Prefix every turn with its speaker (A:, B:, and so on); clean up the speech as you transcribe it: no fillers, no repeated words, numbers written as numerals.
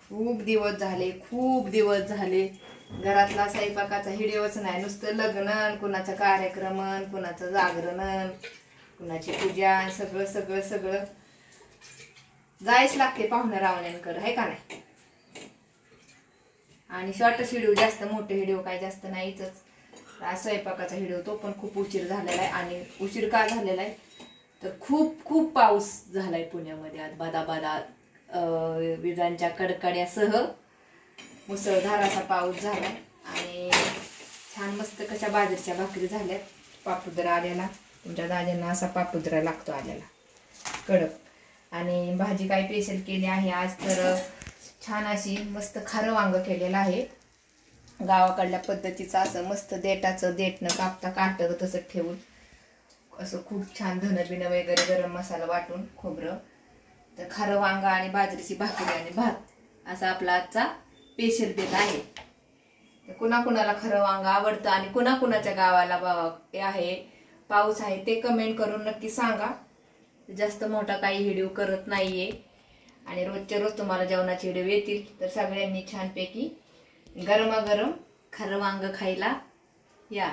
A: खूप दिवस झाले घरातला स्वयंपाकाचा हिडिओच नाही, नुसतं लग्न, कुणाचं कार्यक्रम, कुणाचं जागरण, कुणाची पूजा, सगळं सगळं सगळं जायच लागते पाहुणे रावण्यांकडे, आहे का नाही. आणि शॉर्ट व्हिडिओ जास्त, मोठे व्हिडिओ काय जास्त नाहीच. आज स्वयंपाकाचा व्हिडिओ तो पण खूप उशीर झालेला आहे. आणि उशीर का झालेला आहे तर खूप खूप पाऊस झालाय पुण्यामध्ये आज, बादा विजांच्या कडकड्यासह मुसळधार असा पाऊस झाला. आणि छान मस्त कशा बाजरीच्या भाकरी झाल्यात, पापुद्रा आल्याला. तुमच्या दाद्यांना असा पापुद्रा लागतो आल्याला कडक. आणि भाजी काय स्पेशल केली आहे आज तर छान अशी मस्त खारं वांग केलेलं आहे गावाकडल्या पद्धतीचं, असं मस्त देठ न कापता काटं तसं ठेवून असं खूप छान धन वगैरे गरम मसाला वाटून खोबरं, तर खारं वांग आणि बाजरीची भाकरी आणि भात असा आपला आजचा स्पेशल बेत आहे. तर कुणाकुणाला खरं वांग आवडतं आणि कुणाकुणाच्या गावाला आहे पाऊस आहे ते कमेंट करून नक्की सांगा. जास्त मोठा काही व्हिडिओ करत नाहीये आणि रोजच्या रोज तुम्हाला जेवणाचे व्हिडिओ येतील. तर सगळ्यांनी छानपैकी गरमागरम खरं वांग खायला या.